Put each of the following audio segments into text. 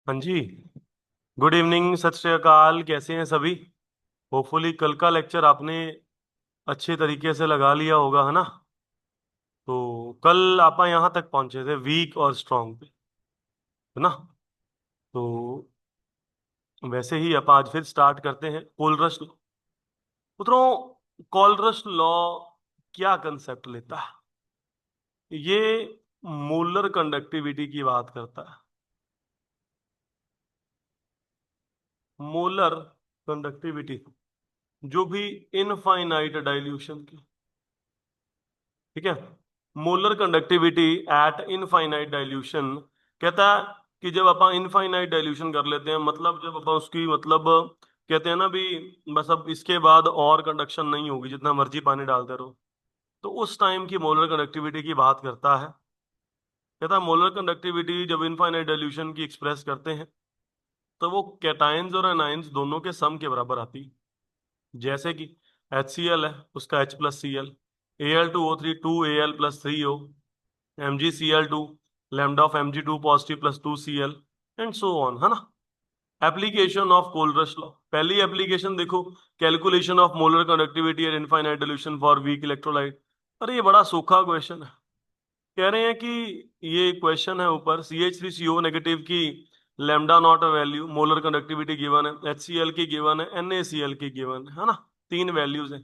हाँ जी। Good evening, सत श्री अकाल। कैसे हैं सभी? होपफुली कल का लेक्चर आपने अच्छे तरीके से लगा लिया होगा, है ना? तो कल आप यहाँ तक पहुंचे थे, वीक और स्ट्रांग पे, है ना? तो वैसे ही आप आज फिर स्टार्ट करते हैं कोलरस लॉ। पुत्रों, कोलरस लॉ क्या कंसेप्ट लेता है? ये मोलर कंडक्टिविटी की बात करता है। मोलर कंडक्टिविटी जो भी इनफाइनाइट डाइल्यूशन की, ठीक है, molar conductivity eight infinite dilution कहता है कि जब अपन इनफाइनाइट डाइल्यूशन कर लेते हैं, मतलब जब अपन उसकी मतलब कहते हैं ना भी, बस अब इसके बाद और कंडक्शन नहीं होगी, जितना मर्जी पानी डालते रहो, तो उस टाइम की मोलर कंडक्टिविटी की बात करता है। कहता है मोलर कंडक्टिविटी जब इनफाइनाइट डाइल्यूशन की एक्सप्रेस करते हैं तो वो कैटायंस और एनायंस दोनों के सम के बराबर आती है। जैसे कि HCl है, उसका H+Cl, Al2O3 2Al+3O, MgCl2, lambda of Mg2 positive plus 2Cl, and so on, है ना? एप्लीकेशन ऑफ कोलरस लॉ, पहली एप्लीकेशन देखो, calculation of molar conductivity eight infinite solution for weak electrolyte. अरे ये बड़ा सूखा क्वेश्चन है। कह रहे हैं कि ये क्वेश्चन है ऊपर, CH3CO नेगेटिव की lambda naught value, molar conductivity given है, HCl की गिवन है, NaCl की गिवन है ना? तीन वैल्यूज हैं।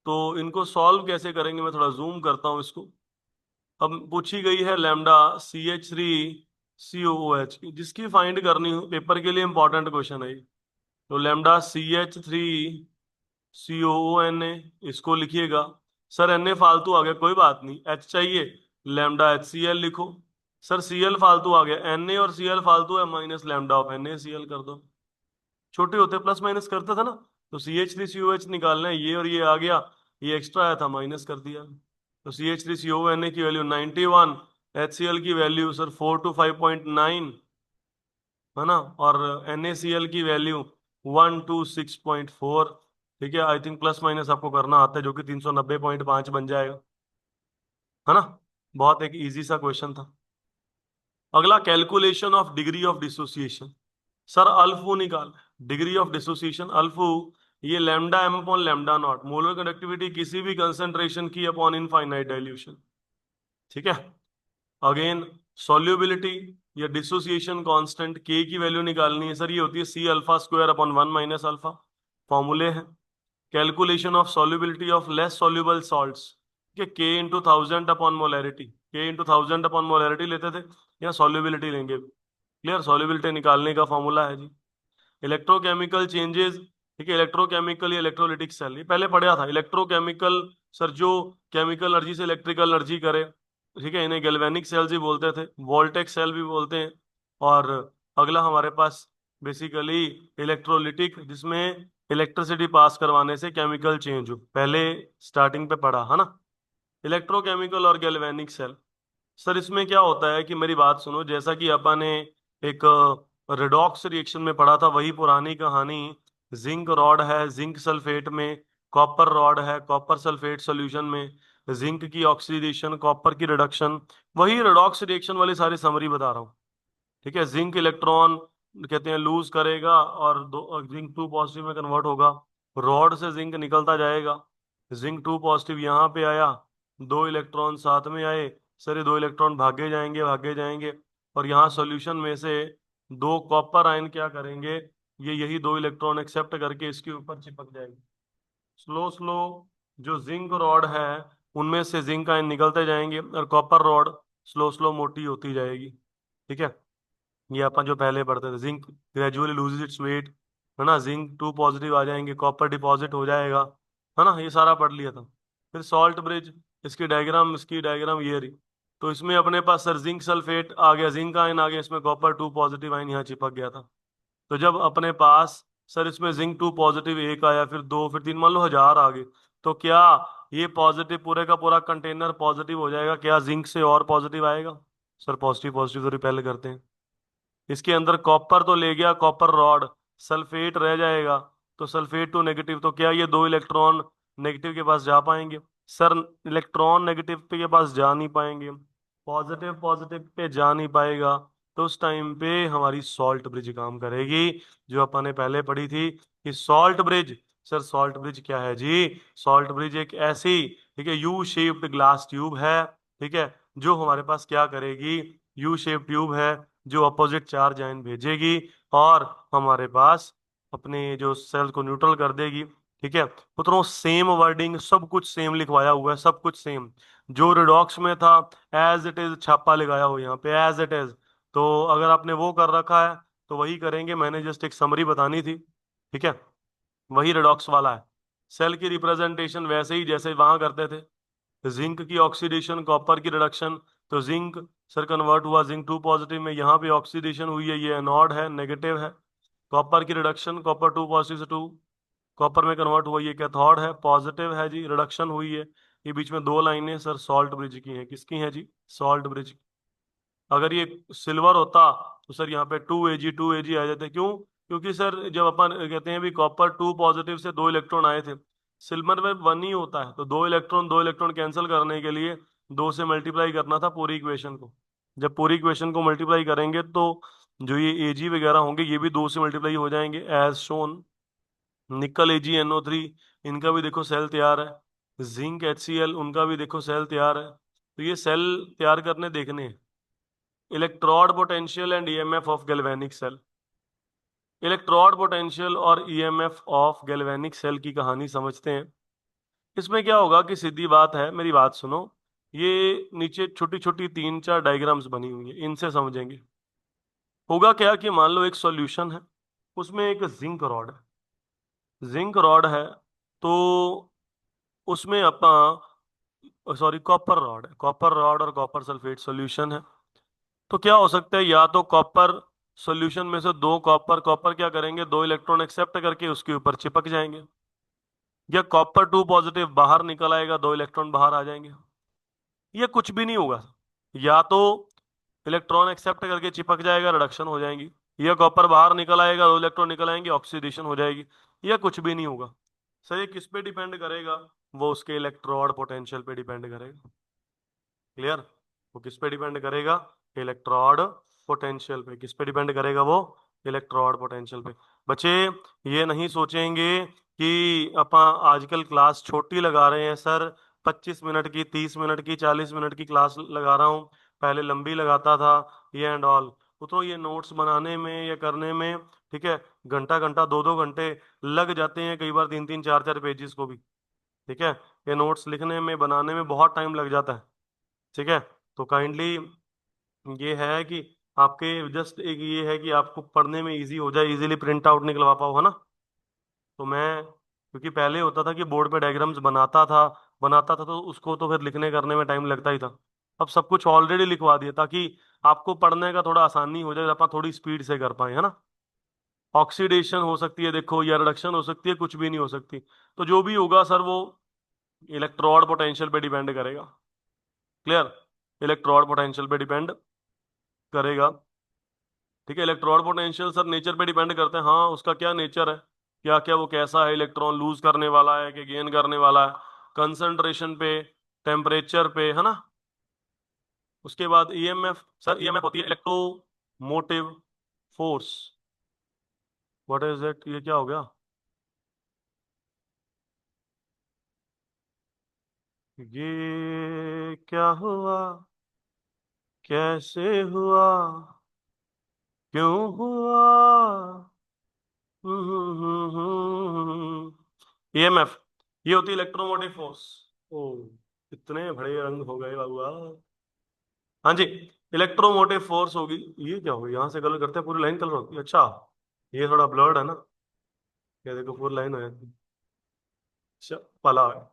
तो इनको सॉल्व कैसे करेंगे, मैं थोड़ा जूम करता हूँ इसको। अब पूछी गई है लैम्डा CH3COOH की, जिसकी फाइंड करनी हो, पेपर के लिए इंपॉर्टेंट क्वेश्चन है ये। तो लैम्डा CH3COONA, इसको लिखिएगा। सर Na फालतू आ गया, कोई बात नहीं, H चाहिए, लैम्डा HCl लिखो। सर Cl फालतू आ गया, Na और Cl फालतू है, माइनस लैम्डा ऑफ NaCl कर दो। छोटे होते प्लस माइनस करते थे ना, तो CH3COH निकालना है, ये और ये आ गया, ये एक्स्ट्रा आया था, माइनस कर दिया। तो CH3CONA की वैल्यू 91, HCl की वैल्यू सर 4 to 5.9, है ना? और NaCl की वैल्यू 1 to 6.4। ठीक है, आई थिंक प्लस माइनस आपको करना आता है, जो कि 390.5 बन जाएगा, है ना? बहुत एक इजी सा क्वेश्चन था। अगला, calculation of degree of dissociation. Sir alpha निकाल, डिग्री ऑफ डिसोसिएशन अल्फू, ये lambda M upon lambda naught, molar conductivity किसी भी कंसेंट्रेशन की अपॉन इनफाइनाइट डाइल्यूशन। ठीक है। अगेन, सॉल्युबिलिटी या डिसोसिएशन कांस्टेंट के की वैल्यू निकालनी है। सर ये होती है C∝² अपॉन 1 माइनस अल्फा, फॉर्मूले हैं। Calculation of solubility of less soluble salts, के इंटू 1000 अपॉन मोलैरिटी, के इंटू 1000 अपॉन मोलैरिटी लेते थे, या सॉल्युबिलिटी लेंगे? क्लियर, सॉल्युबिलिटी निकालने का फॉर्मूला है जी। इलेक्ट्रोकेमिकल चेंजेस, ठीक है, इलेक्ट्रोकेमिकल या इलेक्ट्रोलिटिक सेल, ये पहले पढ़ा था। इलेक्ट्रोकेमिकल, सर जो केमिकल एनर्जी से इलेक्ट्रिकल एनर्जी करे, ठीक है, इन्हें गैल्वेनिक सेल्स भी बोलते थे, वोल्टेक सेल भी बोलते हैं। और अगला हमारे पास बेसिकली इलेक्ट्रोलिटिक, जिसमें इलेक्ट्रिसिटी पास करवाने से केमिकल चेंज हो, पहले स्टार्टिंग पे पढ़ा है ना? इलेक्ट्रोकेमिकल और गैल्वेनिक सेल। सर इसमें क्या होता है कि मेरी बात सुनो, जैसा कि अपन ने एक रेडॉक्स रिएक्शन में पढ़ा था, वही पुरानी कहानी। जिंक रॉड है, जिंक सल्फेट में, कॉपर रॉड है, कॉपर सल्फेट सॉल्यूशन में, जिंक की ऑक्सीडेशन, कॉपर की रिडक्शन, वही रेडॉक्स रिएक्शन वाली सारी समरी बता रहा हूँ। ठीक है, जिंक इलेक्ट्रॉन कहते हैं लूज करेगा और दो जिंक 2 पॉजिटिव में कन्वर्ट होगा, रॉड से जिंक निकलता जाएगा, जिंक 2 पॉजिटिव यहाँ पे आया, दो इलेक्ट्रॉन साथ में आए, सर ये दो इलेक्ट्रॉन भागे जाएंगे भागे जाएंगे, और यहाँ सॉल्यूशन में से दो कॉपर आयन क्या करेंगे, ये यही दो इलेक्ट्रॉन एक्सेप्ट करके इसके ऊपर चिपक जाएंगे। स्लो स्लो जो जिंक रॉड है उनमें से जिंक आयन निकलते जाएंगे, और कॉपर रॉड स्लो स्लो मोटी होती जाएगी। ठीक है, ये अपन जो पहले पढ़ते थे, zinc gradually loses its weight, है ना? जिंक 2 पॉजिटिव आ जाएंगे, कॉपर डिपॉजिट हो जाएगा, है ना? ये सारा पढ़ लिया था। फिर सॉल्ट ब्रिज, इसकी डायग्राम ये रही। तो इसमें अपने पास सर जिंक सल्फेट आ गया, जिंक आयन आ गया, इसमें कॉपर 2 पॉजिटिव आयन यहाँ चिपक गया था। तो जब अपने पास सर इसमें जिंक 2 पॉजिटिव एक आया, फिर दो, फिर तीन, मान लो 1000 आ गए, तो क्या ये पॉजिटिव पूरे का पूरा कंटेनर पॉजिटिव हो जाएगा? क्या जिंक से और पॉजिटिव आएगा? सर पॉजिटिव पॉजिटिव तो रिपेल करते हैं। इसके अंदर कॉपर तो ले गया, कॉपर रॉड, सल्फेट रह जाएगा, तो सल्फेट टू नेगेटिव, तो क्या ये दो इलेक्ट्रॉन नेगेटिव के पास जा पाएंगे? सर इलेक्ट्रॉन नेगेटिव पे के पास जा नहीं पाएंगे, पॉजिटिव पॉजिटिव पे जा नहीं पाएगा, तो उस टाइम पे हमारी सॉल्ट ब्रिज काम करेगी, जो अपन ने पहले पढ़ी थी कि salt bridge. Sir salt bridge क्या है जी? सॉल्ट ब्रिज एक ऐसी, ठीक है, यू शेप्ड ग्लास ट्यूब है, ठीक है, जो हमारे पास क्या करेगी, यू शेप ट्यूब है, जो अपोजिट चार्ज आयन भेजेगी और हमारे पास अपने जो सेल को न्यूट्रल कर देगी। ठीक है, पुत्रों सेम वर्डिंग, सब कुछ सेम लिखवाया हुआ है, सब कुछ सेम जो रिडॉक्स में था, एज इट इज छापा लगाया हुआ है यहाँ पे, एज इट इज। तो अगर आपने वो कर रखा है तो वही करेंगे, मैंने जस्ट एक समरी बतानी थी, ठीक है, वही रिडॉक्स वाला है। सेल की रिप्रेजेंटेशन वैसे ही जैसे वहां करते थे, जिंक की ऑक्सीडेशन कॉपर की रिडक्शन, तो जिंक सर कन्वर्ट हुआ जिंक 2 पॉजिटिव में, यहाँ पे ऑक्सीडेशन हुई है, ये एनोड है, नेगेटिव है। कॉपर की रिडक्शन कॉपर 2 पॉजिटिव से 2 कॉपर में कन्वर्ट हुआ, ये कैथोड है, पॉजिटिव है जी, रिडक्शन हुई है। ये बीच में दो लाइनें सर सॉल्ट ब्रिज की हैं, किसकी हैं जी? Salt bridge. अगर ये सिल्वर होता तो सर यहाँ पे 2 Ag 2 Ag आ जाते, क्यों? क्योंकि सर जब अपन कहते हैं भी कॉपर 2 पॉजिटिव से 2 इलेक्ट्रॉन आए थे, सिल्वर में 1 ही होता है, तो 2 इलेक्ट्रॉन कैंसिल करने के लिए 2 से मल्टीप्लाई करना था पूरी इक्वेशन को। जब पूरी इक्वेशन को मल्टीप्लाई करेंगे तो जो ये Ag वगैरह होंगे ये भी 2 से मल्टीप्लाई हो जाएंगे, एज शोन। निकल AgNO3, इनका भी देखो सेल तैयार है। जिंक HCl, उनका भी देखो सेल तैयार है। तो ये सेल तैयार करने देखने हैं। Electrode potential and EMF of galvanic cell. Electrode potential और ईएमएफ ऑफ गैल्वेनिक सेल की कहानी समझते हैं। इसमें क्या होगा कि सीधी बात है, मेरी बात सुनो, ये नीचे छोटी छोटी 3 4 डायग्राम्स बनी हुई है, इनसे समझेंगे। होगा क्या कि मान लो एक सॉल्यूशन है, उसमें एक जिंक रॉड है, जिंक रॉड है, तो उसमें अपना, सॉरी कॉपर रॉड है, कॉपर रॉड और कॉपर सल्फेट सॉल्यूशन है। तो क्या हो सकता है, या तो कॉपर सॉल्यूशन में से दो कॉपर कॉपर क्या करेंगे, 2 इलेक्ट्रॉन एक्सेप्ट करके उसके ऊपर चिपक जाएंगे, या कॉपर 2 पॉजिटिव बाहर निकल आएगा, 2 इलेक्ट्रॉन बाहर आ जाएंगे। ये कुछ भी नहीं होगा, या तो इलेक्ट्रॉन एक्सेप्ट करके चिपक जाएगा, रिडक्शन हो जाएंगी, या कॉपर बाहर निकल आएगा, 2 इलेक्ट्रॉन निकल आएंगे, ऑक्सीडेशन हो जाएगी, या कुछ भी नहीं होगा। सर ये किस पे डिपेंड करेगा? वो उसके इलेक्ट्रोड पोटेंशियल पे डिपेंड करेगा। क्लियर? वो किस पे डिपेंड करेगा? इलेक्ट्रोड पोटेंशियल पे। किस पे डिपेंड करेगा वो? इलेक्ट्रोड पोटेंशियल पे। बच्चे ये नहीं सोचेंगे कि अपन आजकल क्लास छोटी लगा रहे हैं सर, 25 मिनट की, 30 मिनट की, 40 मिनट की क्लास लगा रहा हूँ, पहले लंबी लगाता था, ये एंड ऑल। तो ये नोट्स बनाने में या करने में, ठीक है, घंटा घंटा 2 2 घंटे लग जाते हैं, कई बार 3 3 4 4 पेजेस को भी। ठीक है, ये नोट्स लिखने में बनाने में बहुत टाइम लग जाता है। ठीक है, तो काइंडली ये है कि आपके जस्ट एक ये है कि आपको पढ़ने में इजी हो जाए, इजीली प्रिंट आउट निकलवा पाओ, है ना? तो मैं, क्योंकि पहले होता था कि बोर्ड पे डायग्राम्स बनाता था तो उसको तो फिर लिखने करने में टाइम लगता ही था। अब सब कुछ ऑलरेडी लिखवा दिया ताकि आपको पढ़ने का थोड़ा आसानी हो जाए, अपन थोड़ी स्पीड से कर पाए, है ना? ऑक्सीडेशन हो सकती है देखो, या रिडक्शन हो सकती है, कुछ भी नहीं हो सकती। तो जो भी होगा सर वो इलेक्ट्रोड पोटेंशियल पे डिपेंड करेगा। क्लियर? इलेक्ट्रोड पोटेंशियल पे डिपेंड करेगा। ठीक है, इलेक्ट्रॉन पोटेंशियल सर नेचर पे डिपेंड करते हैं, हाँ उसका क्या नेचर है, क्या क्या वो कैसा है, इलेक्ट्रॉन लूज करने वाला है कि गेन करने वाला है, कंसंट्रेशन पे, टेम्परेचर पे, है ना? उसके बाद ईएमएफ, सर ईएमएफ होती है electromotive force. What is it? ये क्या हो गया? ये क्या हुआ, कैसे हुआ, क्यों हुआ? ईएमएफ, ये होती है इलेक्ट्रोमोटिव फोर्स। ओ, इतने बड़े रंग हो गए बाबूआ। हाँ जी, इलेक्ट्रोमोटिव फोर्स होगी। ये क्या होगी, यहाँ से कलर करते हैं पूरी लाइन कलर होती है, अच्छा। ये थोड़ा ब्लर्ड है ना, ये देखो पूरी लाइन हो जाती है। अच्छा, पला है।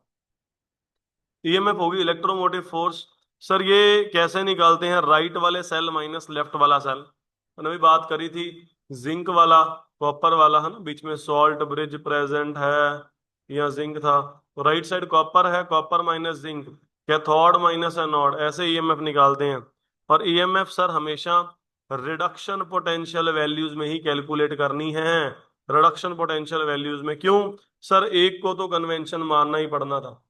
ईएमएफ होगी इलेक्ट्रोमोटिव फोर्स। सर ये कैसे निकालते हैं, राइट वाले सेल माइनस लेफ्ट वाला सेल। मैंने अभी बात करी थी, जिंक वाला, कॉपर वाला, है ना, बीच में सॉल्ट ब्रिज प्रेजेंट है, यहाँ जिंक था, राइट साइड कॉपर है, copper minus zinc, cathode minus anode, ऐसे ईएमएफ निकालते हैं। और ईएमएफ सर हमेशा रिडक्शन पोटेंशियल वैल्यूज में ही कैलकुलेट करनी है। रिडक्शन पोटेंशियल वैल्यूज में, क्यों? सर एक को तो कन्वेंशन मानना ही पड़ना था,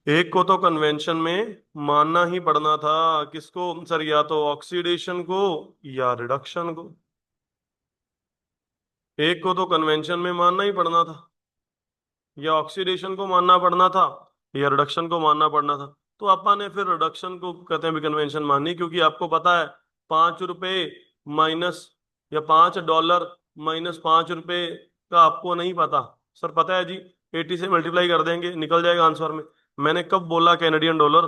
एक को तो कन्वेंशन में मानना ही पड़ना था। किसको सर? या तो ऑक्सीडेशन को या रिडक्शन को। एक को तो कन्वेंशन में मानना ही पड़ना था, या ऑक्सीडेशन को मानना पड़ना था, या रिडक्शन को मानना पड़ना था। तो अपन ने फिर रिडक्शन को कहते हैं भी कन्वेंशन मानी, क्योंकि आपको पता है 5 रुपए माइनस या $5 माइनस 5 रुपए का आपको नहीं पता। सर पता है जी, 80 से मल्टीप्लाई कर देंगे निकल जाएगा आंसर में। मैंने कब बोला कैनेडियन डॉलर?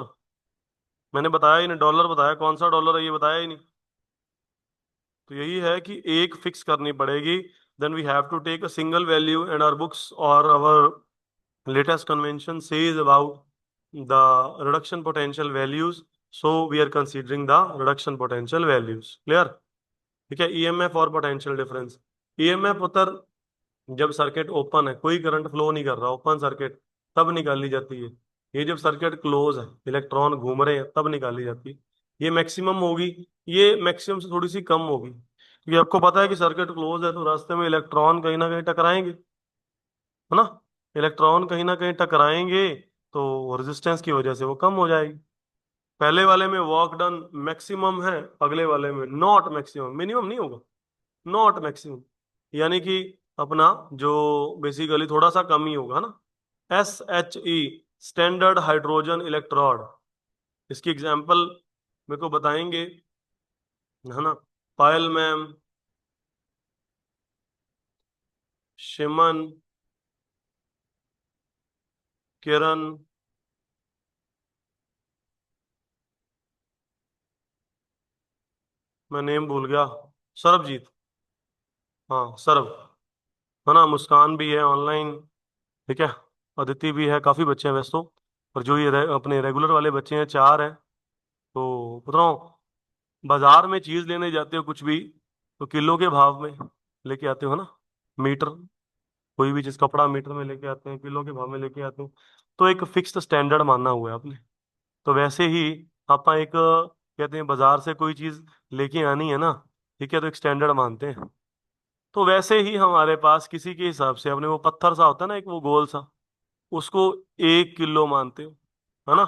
मैंने बताया ही नहीं, डॉलर बताया। कौन सा डॉलर है ये बताया ही नहीं। तो यही है कि एक फिक्स करनी पड़ेगी। Then we have to take a single value and our books और our latest convention says about the reduction potential values, so we are considering the reduction potential values. Clear? ठीक है। ईएमएफ और potential difference. EMF उतर जब circuit open है, कोई current flow नहीं कर रहा, ओपन सर्किट, तब निकाली जाती है। ये जब सर्किट क्लोज है, इलेक्ट्रॉन घूम रहे हैं, तब निकाली जाती है। ये मैक्सिमम होगी, ये मैक्सिमम से थोड़ी सी कम होगी, क्योंकि आपको पता है कि सर्किट क्लोज है तो रास्ते में इलेक्ट्रॉन कहीं ना कहीं टकराएंगे, है ना? इलेक्ट्रॉन कहीं ना कहीं टकराएंगे, तो रेजिस्टेंस की वजह से वो कम हो जाएगी। पहले वाले में वर्क डन मैक्सिमम है, अगले वाले में नॉट मैक्सिमम, मिनिमम नहीं होगा, नॉट मैक्सिमम। यानी कि अपना जो बेसिकली थोड़ा सा कम ही होगा ना। SHE, standard hydrogen electrode. इसकी एग्जांपल मेरे को बताएंगे, है ना? पायल मैम, शिमन, किरण, मैं नेम भूल गया, सरबजीत, हाँ सरब, है ना? मुस्कान भी है ऑनलाइन, ठीक है। अदिति भी है, काफी बच्चे हैं वैसे तो। और जो ये अपने रेगुलर वाले बच्चे हैं 4 हैं। तो बता रहा हूँ, बाजार में चीज लेने जाते हो कुछ भी, तो किलो के भाव में लेके आते हो ना, मीटर, कोई भी चीज, कपड़ा मीटर में लेके आते हैं, किलो के भाव में लेके आते हो। तो एक फिक्स्ड स्टैंडर्ड मानना हुआ है आपने। तो वैसे ही आपा एक कहते हैं बाजार से कोई चीज लेके आनी है ना, ठीक है, तो एक स्टैंडर्ड मानते हैं। तो वैसे ही हमारे पास किसी के हिसाब से अपने वो पत्थर सा होता है ना, एक वो गोल सा, उसको 1 किलो मानते हो, है ना?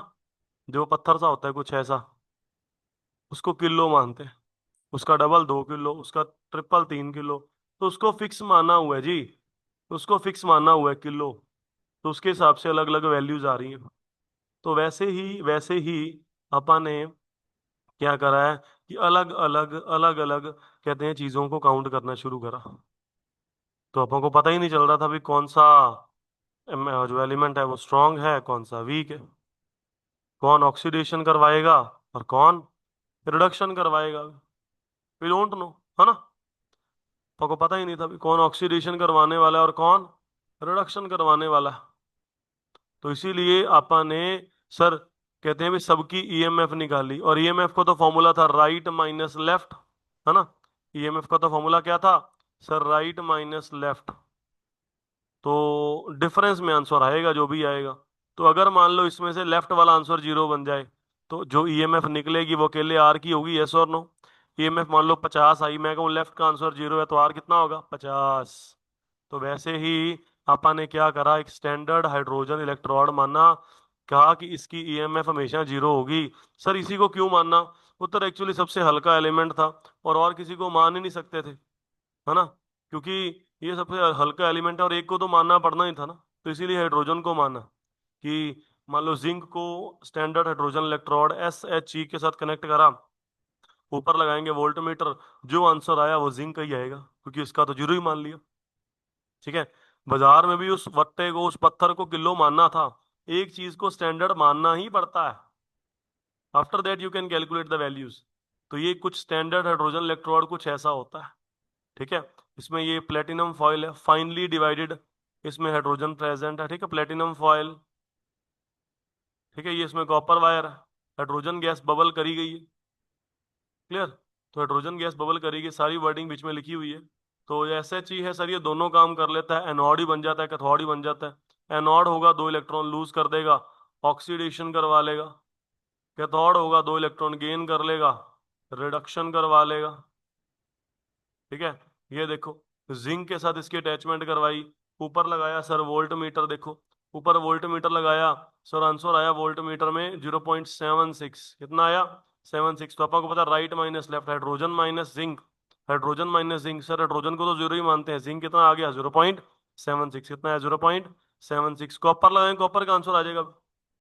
जो पत्थर सा होता है कुछ ऐसा, उसको किलो मानते हैं। उसका डबल 2 किलो, उसका ट्रिपल 3 किलो। तो उसको फिक्स माना हुआ है जी, उसको फिक्स माना हुआ है किलो। तो उसके हिसाब से अलग अलग वैल्यूज आ रही हैं। तो वैसे ही अपन ने क्या करा है कि अलग अलग कहते हैं चीजों को काउंट करना शुरू करा। तो अपन को पता ही नहीं चल रहा था भी कौन सा जो एलिमेंट है वो स्ट्रांग है, कौन सा वीक है, कौन ऑक्सीडेशन करवाएगा और कौन रिडक्शन करवाएगा। वी डोंट नो, है ना? अपन को पता ही नहीं था भी कौन ऑक्सीडेशन करवाने वाला है और कौन रिडक्शन करवाने वाला है। तो इसीलिए आपा ने, सर कहते हैं भी सबकी ईएमएफ निकाली, और ईएमएफ को तो फॉर्मूला था राइट माइनस लेफ्ट, है ना? ईएमएफ का तो फॉर्मूला क्या था सर? Right minus left. तो डिफरेंस में आंसर आएगा जो भी आएगा। तो अगर मान लो इसमें से लेफ्ट वाला आंसर 0 बन जाए, तो जो ईएमएफ निकलेगी वो अकेले आर की होगी, यस और नो? ईएमएफ मान लो 50 आई, मैं कहूँ लेफ्ट का आंसर 0 है, तो आर कितना होगा? 50। तो वैसे ही आपा ने क्या करा, एक स्टैंडर्ड हाइड्रोजन इलेक्ट्रोड माना, कहा कि इसकी ईएमएफ हमेशा 0 होगी। सर इसी को क्यों मानना? उत्तर एक्चुअली सबसे हल्का एलिमेंट था, और किसी को मान ही नहीं सकते थे, है ना? क्योंकि ये सबसे हल्का एलिमेंट है और एक को तो मानना पड़ना ही था ना। तो इसीलिए हाइड्रोजन को माना कि मान लो जिंक को स्टैंडर्ड हाइड्रोजन इलेक्ट्रोड SHE के साथ कनेक्ट करा, ऊपर लगाएंगे वोल्ट मीटर, जो आंसर आया वो जिंक का ही आएगा, क्योंकि इसका तो 0 ही मान लिया। ठीक है। बाजार में भी उस वट्टे को, उस पत्थर को किलो मानना था। एक चीज को स्टैंडर्ड मानना ही पड़ता है, after that you can calculate the values. तो ये कुछ स्टैंडर्ड हाइड्रोजन इलेक्ट्रोड कुछ ऐसा होता है, ठीक है। इसमें ये प्लेटिनम फॉयल है, फाइनली डिवाइडेड, इसमें हाइड्रोजन प्रेजेंट है, ठीक है, प्लेटिनम फॉयल, ठीक है। ये इसमें कॉपर वायर है, हाइड्रोजन गैस बबल करी गई है, क्लियर? तो हाइड्रोजन गैस बबल करी गई, सारी वर्डिंग बीच में लिखी हुई है। तो एस एच ही है सर, ये दोनों काम कर लेता है, एनोड ही बन जाता है, कैथोड ही बन जाता है। एनोड होगा 2 इलेक्ट्रॉन लूज कर देगा, ऑक्सीडेशन करवा लेगा। कैथोड होगा 2 इलेक्ट्रॉन गेन कर लेगा, रिडक्शन करवा लेगा, ठीक है। ये देखो, जिंक के साथ इसकी अटैचमेंट करवाई, ऊपर लगाया सर वोल्ट मीटर, देखो ऊपर वोल्ट मीटर लगाया, सर आंसर आया वोल्ट मीटर में 0.76। कितना आया? 76। तो अपन को पता right minus left, hydrogen minus zinc, hydrogen minus zinc, sir hydrogen को तो जीरो ही मानते हैं, जिंक कितना आ गया? 0.76। कितना है? 0.76। कॉपर लगाएं, कॉपर का आंसर आ जाएगा।